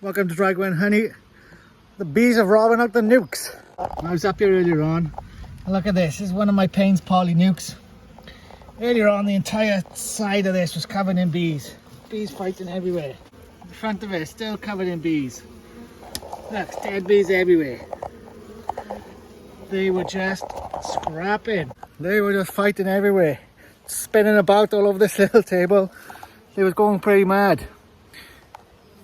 Welcome to Dry Gwen Honey. The bees are robbing out the nucs. I was up here earlier on. And look at this. This is one of my Payne's poly nucs. Earlier on, the entire side of this was covered in bees. Bees fighting everywhere. The front of it is still covered in bees. Look, dead bees everywhere. They were just scrapping. They were just fighting everywhere. Spinning about all over this little table. They was going pretty mad.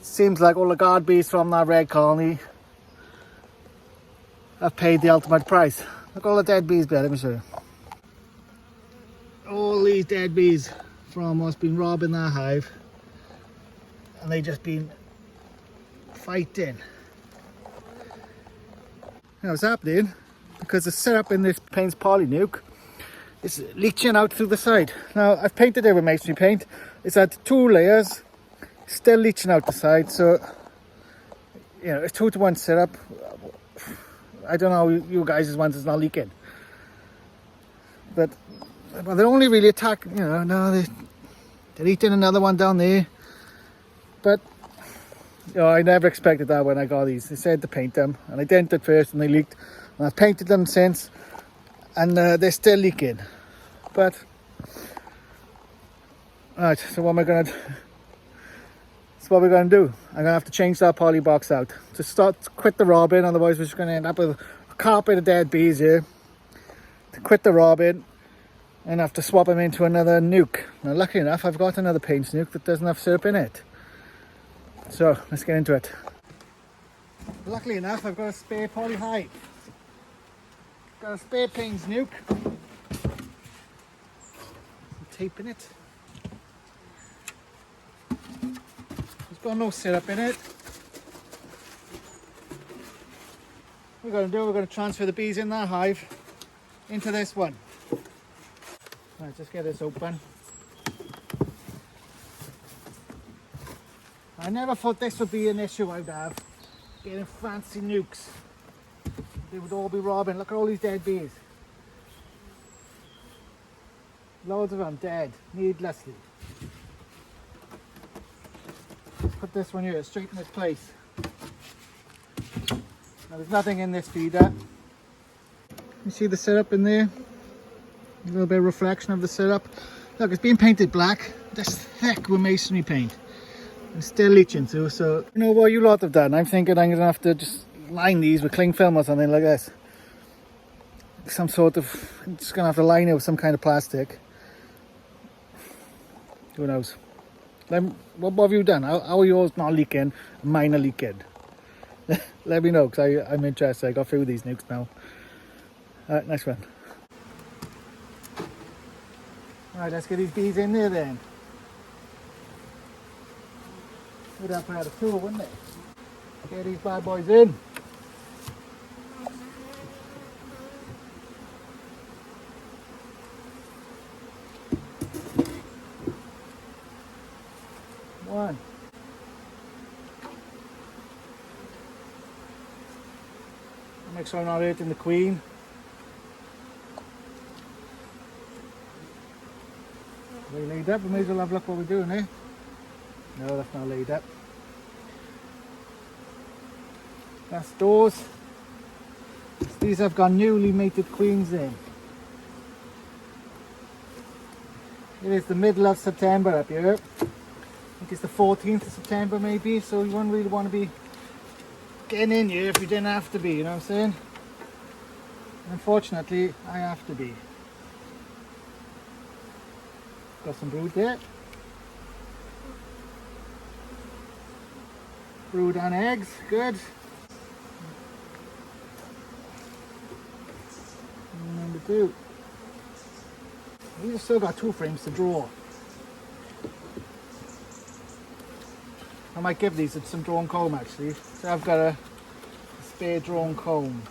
Seems like all the guard bees from that red colony have paid the ultimate price. Look all the dead bees there, let me show you. All these dead bees from us been robbing that hive, and they just been fighting. Now what's happening, because the setup in this Payne's poly nuc is leaching out through the side. Now I've painted it with masonry paint. It's had 2 layers. Still leaching out the side, so you know it's 2-to-1 setup. I don't know you guys' ones is not leaking, but well, they're only really attacking. You know, no, they're eating another one down there. But you know, I never expected that when I got these. They said to paint them, and I didn't at first, and they leaked. And I've painted them since, and they're still leaking. But alright, so what am I gonna do? That's what we're going to do. I'm going to have to change that poly box out to quit the robbing, otherwise we're just going to end up with a carpet of dead bees here. To quit the robbing and have to swap them into another nuc. Now lucky enough I've got another Payne's nuc that doesn't have syrup in it. So let's get into it. Luckily enough I've got a spare poly hive. Got a spare Payne's nuc. I'm taping it. Got no syrup in it. What we're going to do, we're going to transfer the bees in that hive into this one. Right, just get this open. I never thought this would be an issue I'd have. Getting fancy nucs. They would all be robbing. Look at all these dead bees. Loads of them dead, needlessly. Put this one here straight in its place. Now there's nothing in this feeder. You see the syrup in there? A little bit of reflection of the syrup. Look, it's been painted black. This thick with masonry paint. It's still leaching too, so you know what you lot have done. I'm thinking I'm gonna have to just line these with cling film or something like this. Some sort of, I'm just gonna have to line it with some kind of plastic. Who knows? What have you done? How are yours not leaking? Mine are leaking. Let me know, because I'm interested. I got through these nucs now. Alright, next one. Alright, let's get these bees in there then. Would have had a tool, wouldn't it? Get these bad boys in. One. Make sure I'm not hurting the queen. Are we laid up? We may as well have a look what we're doing here. No, that's not laid up. That's doors. These have got newly mated queens in. It is the middle of September up here. I think it's the 14th of September maybe, so you wouldn't really want to be getting in here if you didn't have to be, you know what I'm saying? Unfortunately, I have to be. Got some brood there. Brood and eggs, good. And number 2. We've still got 2 frames to draw. I might give these some drawn comb actually. So I've got a spare drawn comb.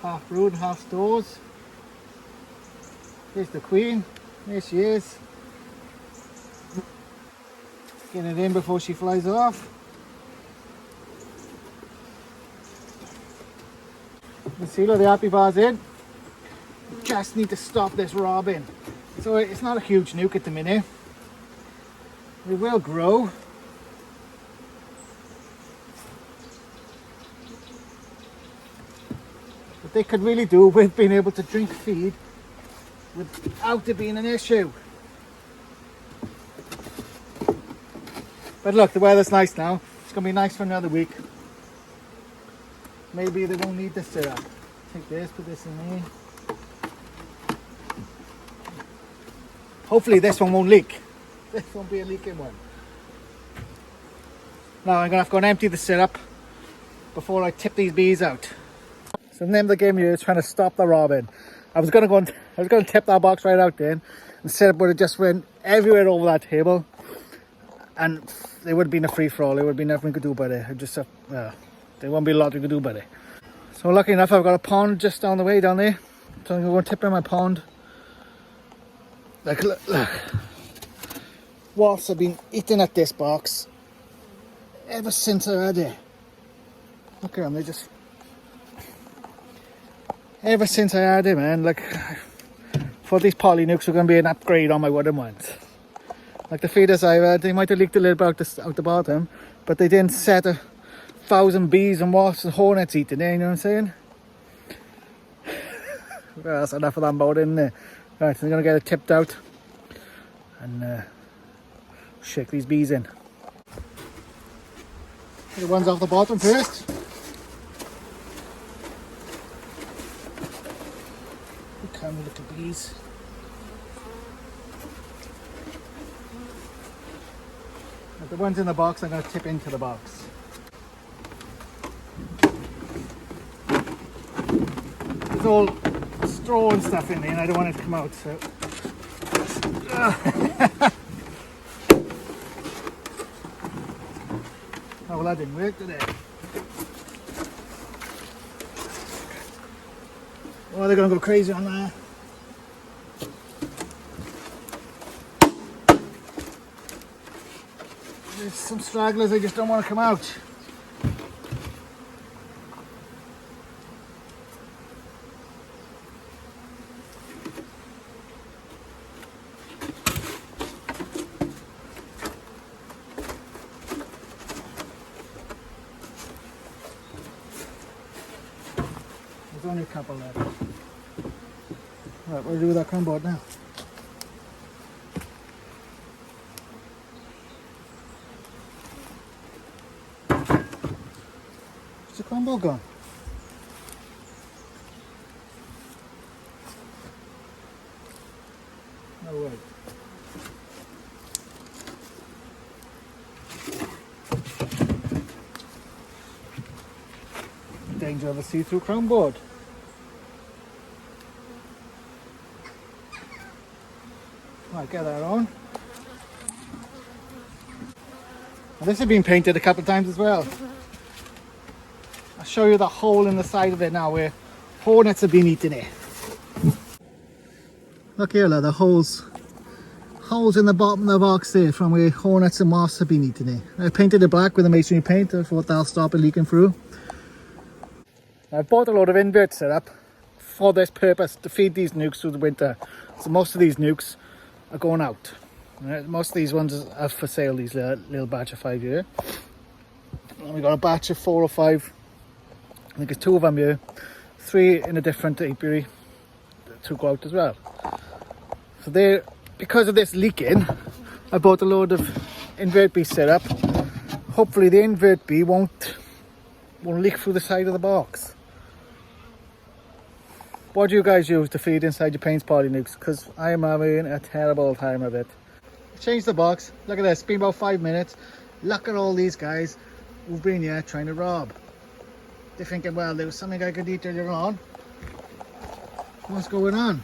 Half brood, half stores. Here's the queen. There she is. Get it in before she flies off. You see, look, the happy bar's in. Just need to stop this robbing. So it's not a huge nuke at the minute. They will grow. But they could really do with being able to drink feed without it being an issue. But look, the weather's nice now. It's going to be nice for another week. Maybe they won't need the syrup. Take this, put this in there. Hopefully this one won't leak. This won't be a leaking one. Now I'm going to have to go and empty the syrup before I tip these bees out. So the name of the game here is trying to stop the robbing. I was going to tip that box right out then. The syrup would have just went everywhere over that table. And it would have been a free-for-all. There would be nothing we could do about it. There won't be a lot we could do about it. So lucky enough, I've got a pond just down the way down there. So I'm going to go and tip in my pond. Look. Wasps have been eating at this box ever since I had it. Look at them, they just... Ever since I had it, man, like... For these poly nukes are going to be an upgrade on my wooden ones. Like the feeders I had, they might have leaked a little bit out the bottom, but they didn't set 1,000 bees and wasps and hornets eating it, you know what I'm saying? Well, that's enough of that about in there. Right, so I'm going to get it tipped out and shake these bees in. The ones off the bottom first. Look how many little bees. The ones in the box I'm going to tip into the box. There's all straw and stuff in there and I don't want it to come out, so... Oh well, that didn't work, did it? Oh, they're going to go crazy on that. There's some stragglers, they just don't want to come out. There's only a couple left. Right, what do we do with that crumb board now? Where's the crumb board gone? No way. Danger of a see-through crumb board. Right, get that on. Now, this has been painted a couple of times as well. I'll show you the hole in the side of it now where hornets have been eating it. Look here, look, the holes in the bottom of the box there from where hornets and wasps have been eating it. I painted it black with a masonry paint. I thought that'll stop it leaking through. I've bought a load of invert syrup for this purpose, to feed these nucs through the winter. So most of these nucs are going out. Right? Most of these ones are for sale, these little batch of 5 here. And we've got a batch of 4 or 5. I think it's 2 of them here. 3 in a different apiary to go out as well. So they, because of this leaking, I bought a load of invert bee syrup. Hopefully the invert bee won't leak through the side of the box. What do you guys use to feed inside your paints poly nucs? Because I am having a terrible time of it. Change the box. Look at this. It's been about 5 minutes. Look at all these guys who've been here trying to rob. They're thinking, well, there was something I could eat earlier on. What's going on?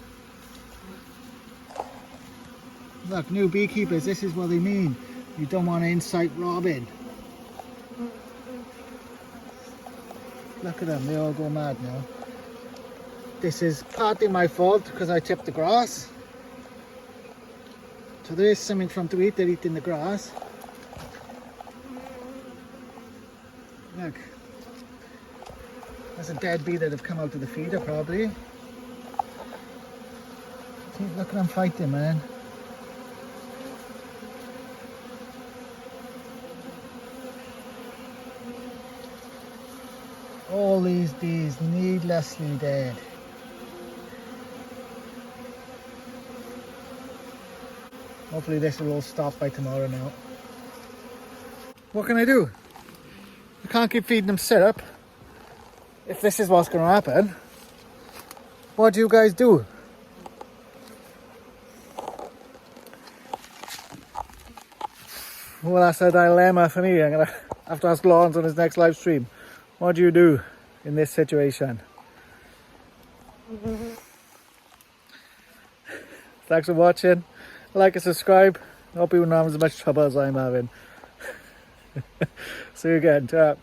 Look, new beekeepers, this is what they mean. You don't want to incite robbing. Look at them, they all go mad now. This is partly my fault because I tipped the grass. So there's something for them to eat, they're eating the grass. Look. There's a dead bee that have come out of the feeder probably. Look at them fighting, man. all these bees needlessly dead. Hopefully this will all stop by tomorrow now. What can I do? I can't keep feeding them syrup. If this is what's going to happen, what do you guys do? Well, that's a dilemma for me. I'm going to have to ask Lawrence on his next live stream. What do you do in this situation? Thanks for watching. Like and subscribe. I hope you're not having as much trouble as I'm having. See you again. Ta.